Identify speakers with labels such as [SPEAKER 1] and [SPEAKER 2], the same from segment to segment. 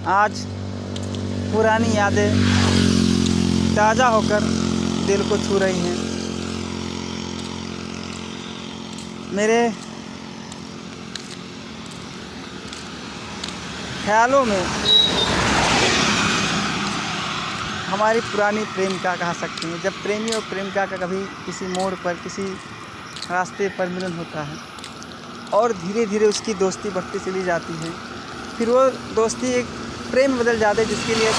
[SPEAKER 1] आज पुरानी यादें ताज़ा होकर दिल को छू रही हैं। मेरे ख्यालों में हमारी पुरानी प्रेमिका कह सकते हैं। जब प्रेमी और प्रेमिका का कभी किसी मोड़ पर, किसी रास्ते पर मिलन होता है और धीरे धीरे उसकी दोस्ती बढ़ती चली जाती है, फिर वो दोस्ती एक प्रेम में बदल जाती है, जिसके लिए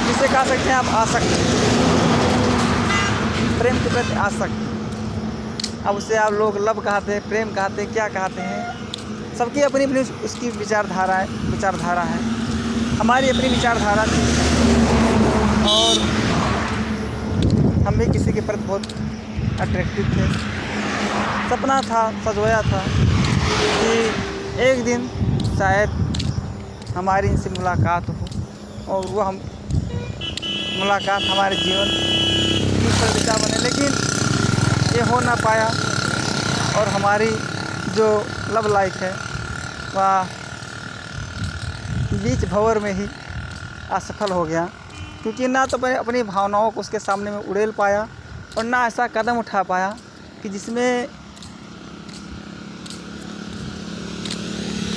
[SPEAKER 1] जिसे कह सकते हैं आप आसक्त, प्रेम के प्रति आसक्त। अब उसे आप लोग लव कहते हैं, प्रेम कहते हैं, क्या कहते हैं, सबकी अपनी अपनी उसकी विचारधारा है। हमारी अपनी विचारधारा थी और हम भी किसी के प्रति बहुत अट्रैक्टिव थे। सपना था, सजोया था कि एक दिन शायद हमारी इनसे मुलाकात हो और वह मुलाकात हमारे जीवन की परिदिशा बने, लेकिन ये हो ना पाया और हमारी जो लव लाइफ है वह बीच भंवर में ही असफल हो गया, क्योंकि ना तो मैंने अपनी भावनाओं को उसके सामने में उड़ेल पाया और ना ऐसा कदम उठा पाया कि जिसमें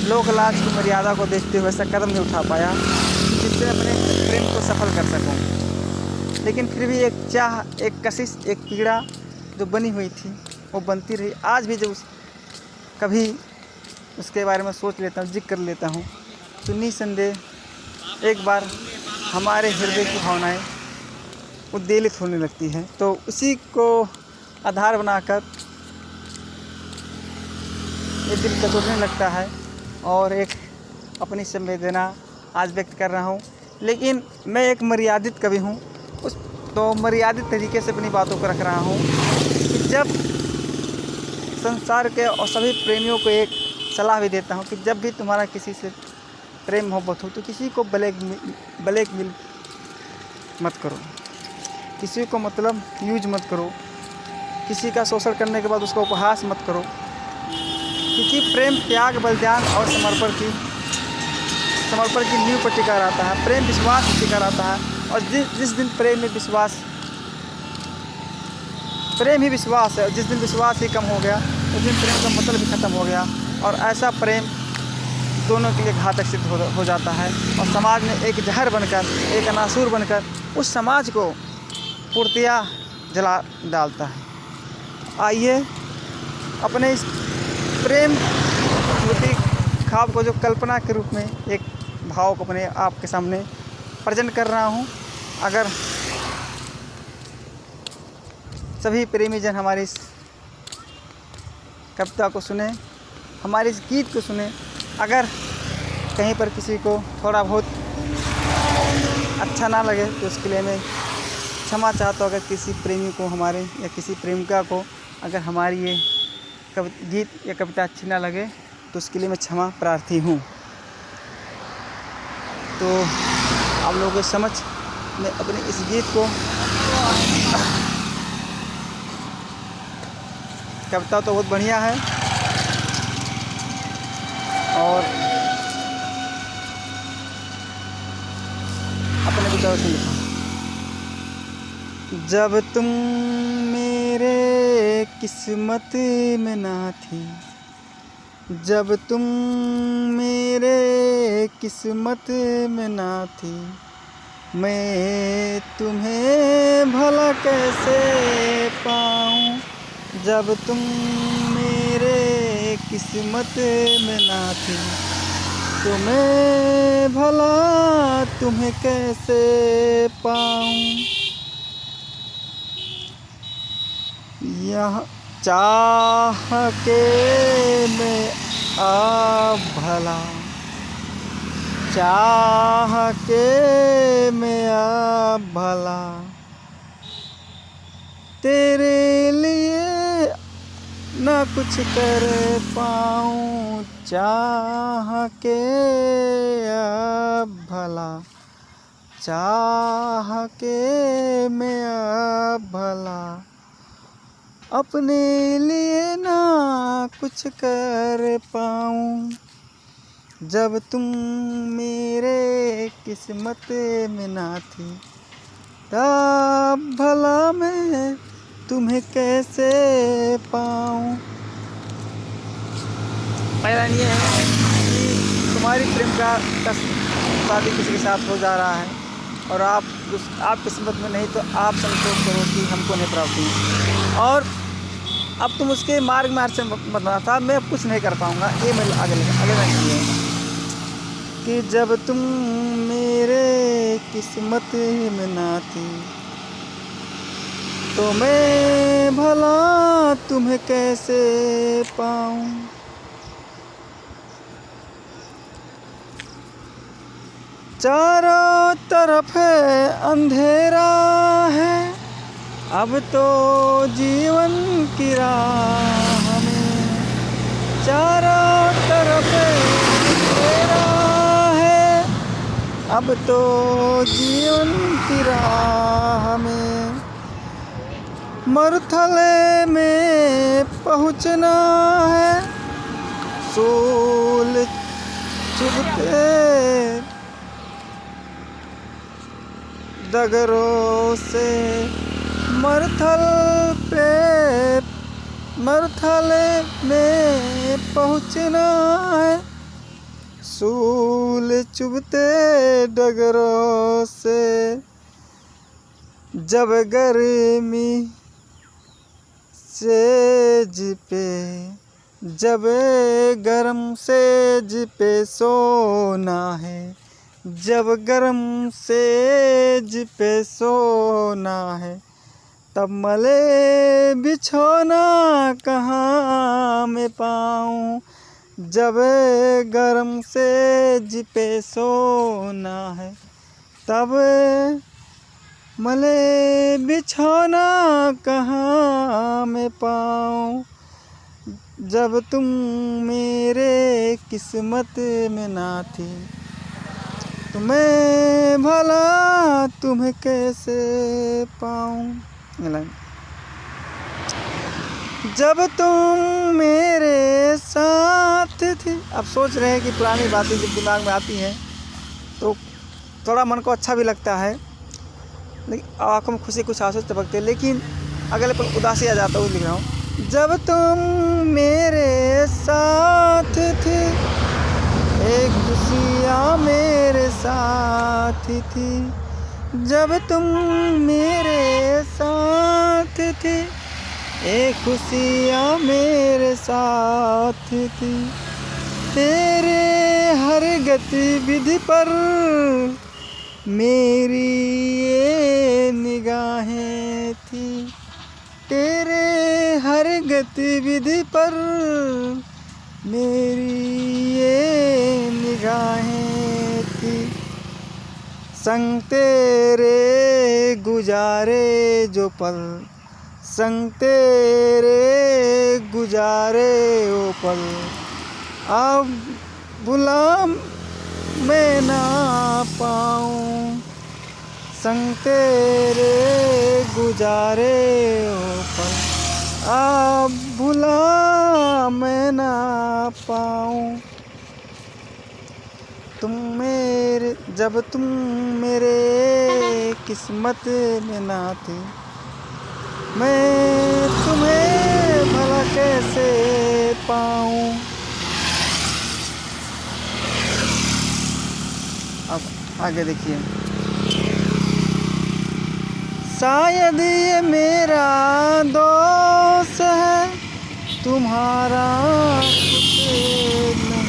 [SPEAKER 1] लोक लाज की मर्यादा को देखते हुए ऐसा कदम नहीं उठा पाया जिससे अपने प्रेम को सफल कर सकूं। लेकिन फिर भी एक चाह, एक कशिश, एक पीड़ा जो बनी हुई थी वो बनती रही। आज भी जब कभी उसके बारे में सोच लेता हूँ, जिक्र कर लेता हूँ, तो निसंदेह एक बार हमारे हृदय की भावनाएं उद्वेलित होने लगती हैं। तो उसी को आधार बनाकर ये दिल कचोटने लगता है और एक अपनी संवेदना आज व्यक्त कर रहा हूँ। लेकिन मैं एक मर्यादित कवि हूँ, तो मर्यादित तरीके से अपनी बातों को रख रहा हूँ कि जब संसार के और सभी प्रेमियों को एक सलाह भी देता हूँ कि जब भी तुम्हारा किसी से प्रेम मोहब्बत हो तो किसी को ब्लैकमेल मत करो, किसी को मतलब यूज मत करो, किसी का शोषण करने के बाद उसका उपहास मत करो, क्योंकि प्रेम त्याग, बलिदान और समर्पण की नींव पर टिका रहता है। प्रेम विश्वास पर टिका रहता है और जिस दिन प्रेम ही विश्वास है और जिस दिन विश्वास ही कम हो गया उस दिन प्रेम का मतलब ही ख़त्म हो गया और ऐसा प्रेम दोनों के लिए घातक सिद्ध हो जाता है और समाज में एक जहर बनकर, एक अनासुर बनकर उस समाज को पूर्णतया जला डालता है। आइए अपने इस प्रेम स्मृति ख्वाब को जो कल्पना के रूप में एक भाव को अपने आपके सामने प्रेजेंट कर रहा हूँ। अगर सभी प्रेमी जन हमारी इस कविता को सुने, हमारे इस गीत को सुने, अगर कहीं पर किसी को थोड़ा बहुत अच्छा ना लगे तो उसके लिए मैं क्षमा चाहता हूँ। अगर किसी प्रेमी को हमारे या किसी प्रेमिका को अगर हमारी ये गीत या कविता अच्छी ना लगे तो उसके लिए मैं क्षमा प्रार्थी हूँ। तो आप लोगों के समझ में अपने इस गीत को, कविता तो बहुत बढ़िया है और अपने विचारों से लिखा। जब तुम मेरे किस्मत में ना थी, जब तुम मेरे किस्मत में ना थी, मैं तुम्हें भला कैसे पाऊँ। जब तुम मेरे किस्मत में ना थी तो मैं भला तुम्हें कैसे पाऊँ। यह चाह के मैं भला, चाह के मैं भला तेरे लिए ना कुछ कर पाऊँ। चाह के भला, चाह के मैं भला अपने लिए ना कुछ कर पाऊँ। जब तुम मेरे किस्मत में ना थी, तब भला मैं तुम्हें कैसे पाऊँ। पहला ये है कि तुम्हारी प्रेम का शादी किसी के साथ हो जा रहा है और आप किस्मत में नहीं, तो आप संतोष करो कि हमको नहीं प्राप्ति, और अब तुम उसके मार्ग से बताना था, मैं अब कुछ नहीं कर पाऊँगा। ये मेरे आगे लाइन ये है कि जब तुम मेरे किस्मत में ना थी, तो मैं भला तुम्हें कैसे पाऊँ। चारों तरफ है अंधेरा है, अब तो जीवन की राह में। चारों तरफ अंधेरा है, अब तो जीवन की राह में। मरुथले में पहुँचना है, सूल चुभते डगरों से। मरुथले में पहुँचना है, सूल चुभते डगरों से। जब गर्मी सेज पे, जब गरम सेज पे सोना है, जब गरम सेज पे सोना है, तब मले बिछौना कहाँ मैं पाऊँ। जब गरम सेज पे सोना है, तब मले बिछौना कहाँ मैं पाऊँ। जब तुम मेरे किस्मत में ना थी, तो मैं भला तुम्हें कैसे पाऊँ। जब तुम मेरे साथ थी। अब सोच रहे हैं कि पुरानी बातें जब दिमाग में आती हैं तो थोड़ा मन को अच्छा भी लगता है, लेकिन आँखों में खुशी कुछ आंसू टपकते, लेकिन अगले पल उदासी आ जाता है। लिख रहा हूँ, जब तुम मेरे साथ थे, एक खुशियाँ मेरे साथ थी। जब तुम मेरे साथ थे, एक खुशियाँ मेरे साथ थी। तेरे हर गतिविधि पर मेरी ये निगाहें थी। तेरे हर गतिविधि पर मेरी ये निगाहें थी। संग तेरे गुजारे जो पल, संग तेरे गुजारे वो पल, अब भुला मैं ना पाऊँ। संग तेरे गुजारे वो पल, अब भुला मैं ना पाऊँ। जब तुम मेरे किस्मत में ना थे, मैं तुम्हें भला कैसे पाऊँ। अब आगे देखिए, शायद ये मेरा दोस्त है, तुम्हारा कुछ नहीं।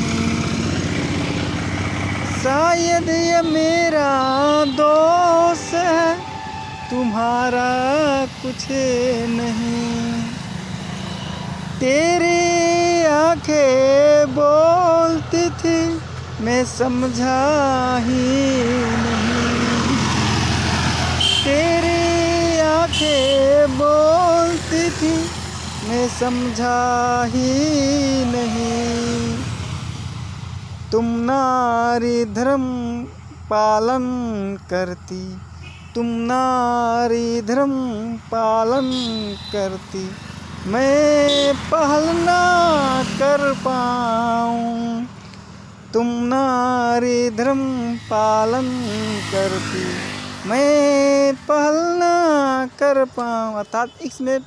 [SPEAKER 1] शायद ये मेरा दोस्त है, तुम्हारा कुछ नहीं। तेरी आंखें बोलती थी, मैं समझा ही नहीं। तेरी आंखें बोलती थी, मैं समझा ही नहीं। तुम नारी धर्म पालन करती, तुम नारी धर्म पालन करती, मैं पहल ना कर पाऊँ। तुम नारी धर्म पालन करती, मैं पहल ना कर पाऊँ। अर्थात इसमें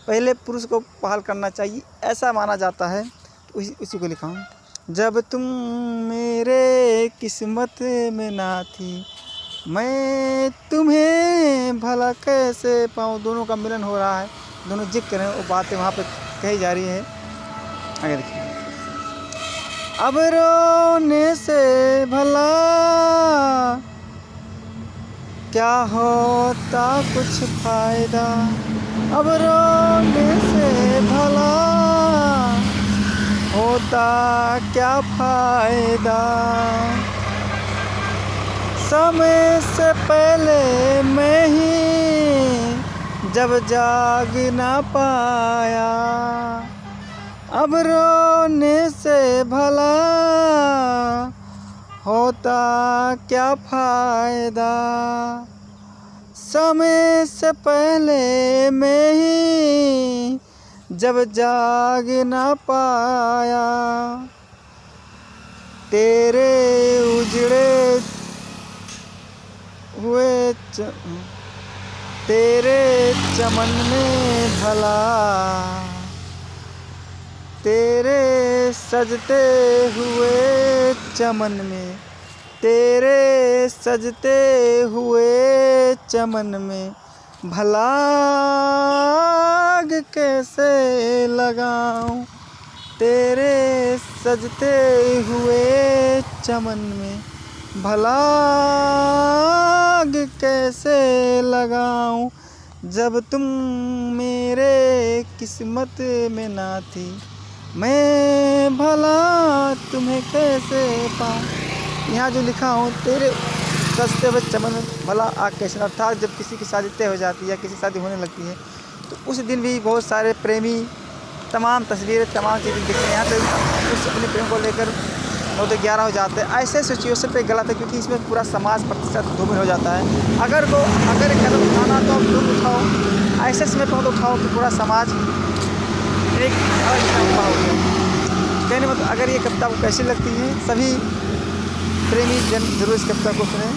[SPEAKER 1] पहले पुरुष को पहल करना चाहिए, ऐसा माना जाता है। उसी को लिखा हूँ। जब तुम मेरे किस्मत में ना थी, मैं तुम्हें भला कैसे पाऊँ। दोनों का मिलन हो रहा है, दोनों जिक्र हैं, वो बातें वहाँ पे कही जा रही है। आगे देखिए। अब रोने से भला क्या होता कुछ फ़ायदा, अब रोने से भला होता क्या फ़ायदा। समय से पहले मैं ही जब जाग ना पाया, अब रोने से भला होता क्या फ़ायदा। समय से पहले मैं ही जब जाग ना पाया, तेरे उजड़े हुए तेरे चमन में भला, तेरे सजते हुए चमन में, तेरे सजते हुए चमन में भला आग कैसे लगाऊं। तेरे सजते हुए चमन में भला आग कैसे लगाऊं। जब तुम मेरे किस्मत में ना थी, मैं भला तुम्हें कैसे पाऊँ। यहाँ जो लिखा हूँ, तेरे सजते हुए चमन में भला आग कैसे। अर्थात जब किसी की शादी तय हो जाती है या किसी शादी होने लगती है, तो उस दिन भी बहुत सारे प्रेमी तमाम तस्वीरें, तमाम चीज़ें दिखते हैं। यहाँ पे उस अपने प्रेम को लेकर 9-11 हो जाते हैं। ऐसे सिचुएशन पे गलत है, क्योंकि इसमें पूरा समाज प्रतिशत धूमिल हो जाता है। अगर एक कदम उठाना तो आप तुरंत उठाओ, ऐसे समय पर उठाओ कि पूरा समाज एक अलग हो गया। कहने मतलब अगर ये कविता आपको कैसी लगती है, सभी प्रेमी जन जरूर इस कविता को सुनें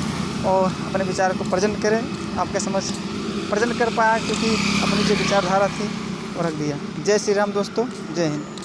[SPEAKER 1] और अपने विचार को प्रेजेंट करें। आपके समझ प्रेजेंट कर पाया, क्योंकि अपनी जो विचारधारा थी वो रख दिया। जय श्री राम दोस्तों, जय हिंद।